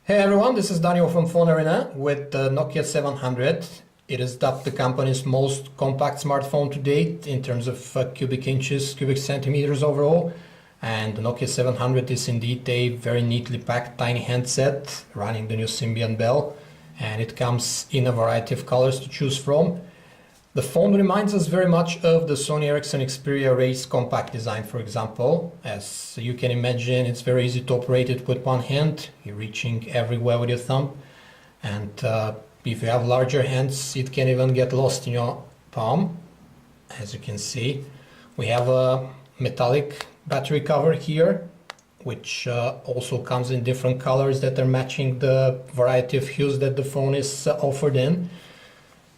Hey everyone, this is Daniel from Phone Arena with the Nokia 700. It is dubbed the company's most compact smartphone to date in terms of cubic inches, cubic centimeters overall. And the Nokia 700 is indeed a very neatly packed tiny handset running the new Symbian Bell. And it comes in a variety of colors to choose from. The phone reminds us very much of the Sony Ericsson Xperia Race compact design, for example. As you can imagine, it's very easy to operate it with one hand. You're reaching everywhere with your thumb. And if you have larger hands, it can even get lost in your palm. As you can see, we have a metallic battery cover here, which also comes in different colors that are matching the variety of hues that the phone is offered in.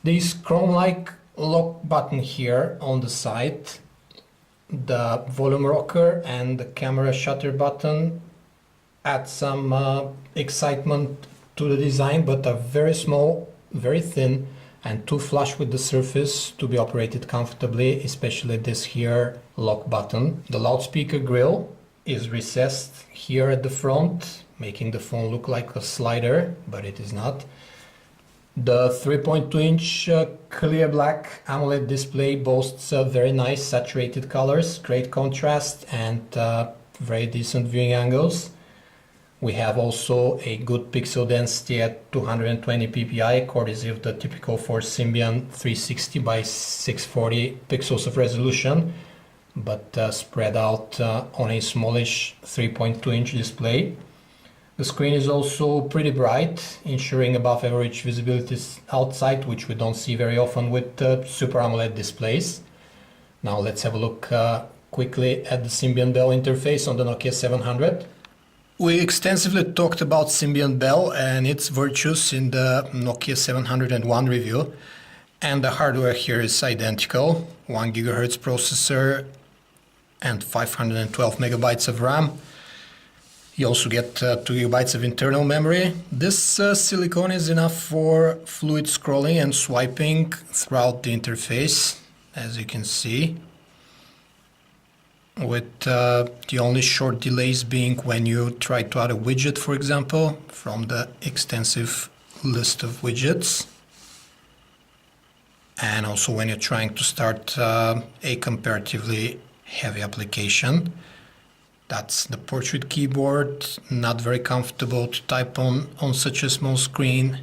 These chrome-like lock button here on the side, the volume rocker and the camera shutter button add some excitement to the design, but are very small, very thin, and too flush with the surface to be operated comfortably, especially this here lock button. The loudspeaker grill is recessed here at the front, making the phone look like a slider, but it is not. The 3.2-inch clear black AMOLED display boasts very nice saturated colors, great contrast, and very decent viewing angles. We have also a good pixel density at 220 ppi, courtesy of the typical for Symbian 360 by 640 pixels of resolution, but spread out on a smallish 3.2-inch display. The screen is also pretty bright, ensuring above average visibility outside, which we don't see very often with Super AMOLED displays. Now let's have a look quickly at the Symbian Bell interface on the Nokia 700. We extensively talked about Symbian Bell and its virtues in the Nokia 701 review, and the hardware here is identical. 1 GHz processor and 512 megabytes of RAM. You also get 2 GB of internal memory. This silicone is enough for fluid scrolling and swiping throughout the interface, as you can see, with the only short delays being when you try to add a widget, for example, from the extensive list of widgets, and also when you're trying to start a comparatively heavy application. That's the portrait keyboard, not very comfortable to type on such a small screen.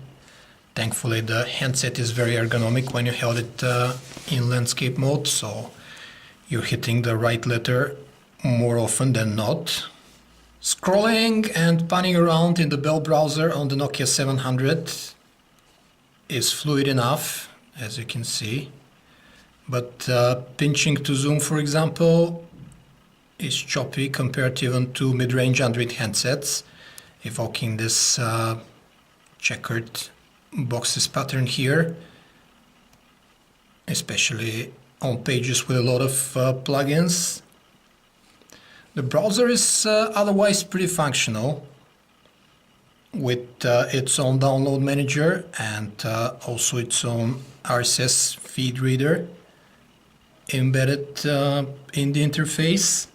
Thankfully the handset is very ergonomic when you held it in landscape mode, so you're hitting the right letter more often than not. Scrolling and panning around in the Bell browser on the Nokia 700 is fluid enough, as you can see, but pinching to zoom, for example, is choppy compared even to mid-range Android handsets, evoking this checkered boxes pattern here, especially on pages with a lot of plugins. The browser is otherwise pretty functional, with its own download manager and also its own RSS feed reader embedded in the interface.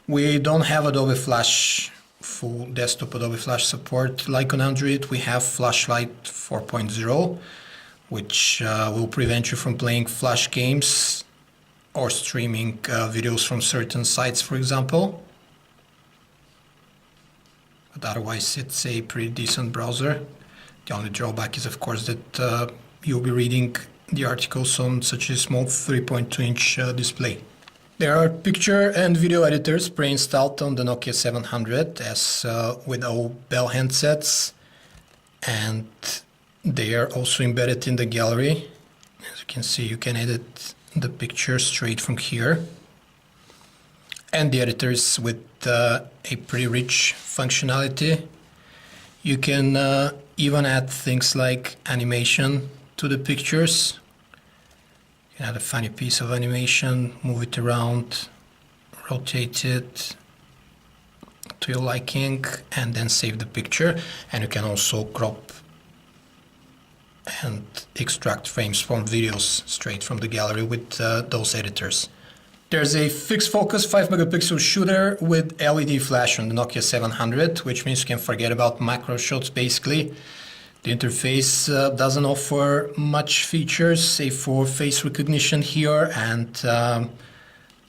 We don't have Adobe Flash, full desktop Adobe Flash support like on Android. We have Flashlight 4.0, which will prevent you from playing Flash games or streaming videos from certain sites, for example. But otherwise, it's a pretty decent browser. The only drawback is, of course, that you'll be reading the articles on such a small 3.2-inch display. There are picture and video editors pre-installed on the Nokia 700, as with all Bell handsets, and they are also embedded in the gallery. As you can see, you can edit the picture straight from here. And the editors with a pretty rich functionality. You can even add things like animation to the pictures. You can add a funny piece of animation, move it around, rotate it to your liking, and then save the picture. And you can also crop and extract frames from videos straight from the gallery with those editors. There's a fixed focus 5 megapixel shooter with LED flash on the Nokia 700, which means you can forget about macro shots basically. The interface doesn't offer much features save for face recognition here and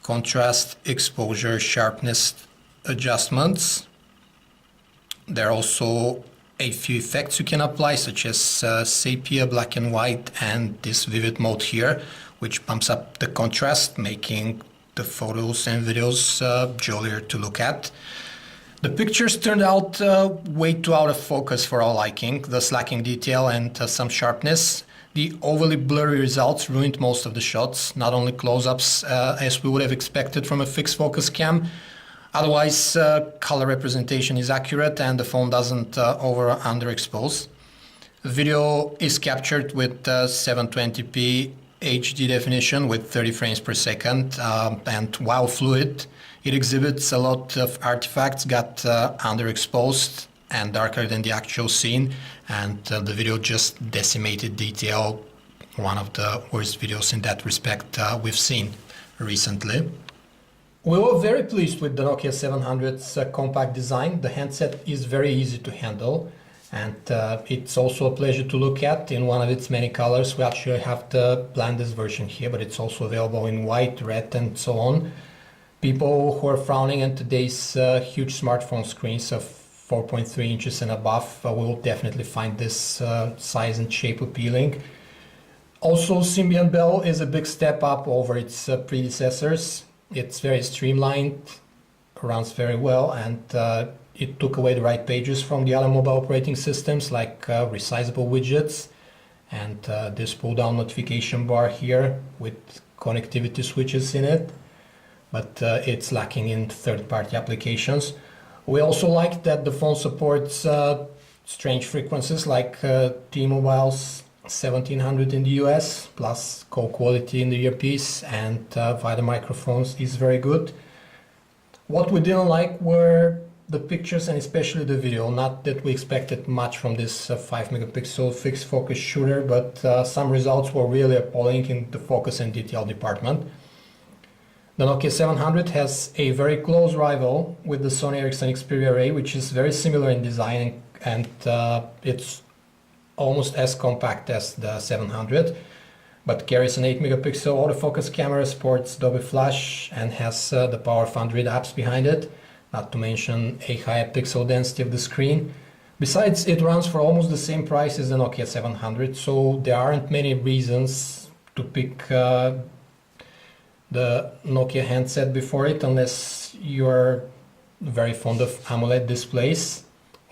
contrast, exposure, sharpness adjustments. There are also a few effects you can apply, such as sepia, black and white, and this vivid mode here, which bumps up the contrast, making the photos and videos jollier to look at. The pictures turned out way too out of focus for our liking, thus lacking detail and some sharpness. The overly blurry results ruined most of the shots, not only close-ups as we would have expected from a fixed focus cam. Otherwise, color representation is accurate and the phone doesn't over or underexpose. The video is captured with 720p HD definition with 30 frames per second, and while fluid, it exhibits a lot of artifacts got underexposed and darker than the actual scene, and the video just decimated detail, one of the worst videos in that respect we've seen recently. We were very pleased with the Nokia 700's compact design. The handset is very easy to handle, and it's also a pleasure to look at in one of its many colors. We actually have the blandest version here, but it's also available in white, red, and so on. People who are frowning at today's huge smartphone screens of 4.3 inches and above will definitely find this size and shape appealing. Also, Symbian Bell is a big step up over its predecessors. It's very streamlined, runs very well, and it took away the right pages from the other mobile operating systems like resizable widgets and this pull-down notification bar here with connectivity switches in it, but it's lacking in third-party applications. We also like that the phone supports strange frequencies like T-Mobile's 1700 in the US, plus call quality in the earpiece and via the microphones is very good. What we didn't like were the pictures and especially the video. Not that we expected much from this 5 megapixel fixed focus shooter, but some results were really appalling in the focus and detail department. The Nokia 700 has a very close rival with the Sony Ericsson Xperia Ray, which is very similar in design and it's almost as compact as the 700, but carries an 8 megapixel autofocus camera, sports Dolby Flash, and has the power of Android apps behind it, not to mention a higher pixel density of the screen. Besides, it runs for almost the same price as the Nokia 700, so there aren't many reasons to pick the Nokia handset before it, unless you're very fond of AMOLED displays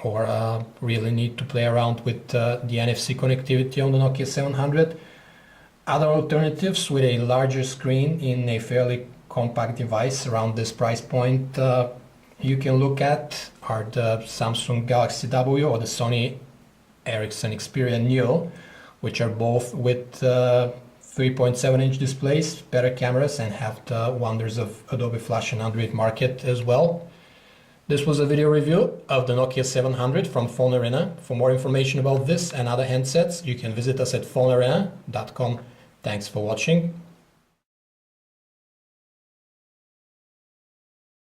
or really need to play around with the NFC connectivity on the Nokia 700. Other alternatives with a larger screen in a fairly compact device around this price point you can look at are the Samsung Galaxy W or the Sony Ericsson Xperia Neo, which are both with 3.7-inch displays, better cameras, and have the wonders of Adobe Flash and Android Market as well. This was a video review of the Nokia 700 from Phone Arena. For more information about this and other handsets, you can visit us at phonearena.com. Thanks for watching.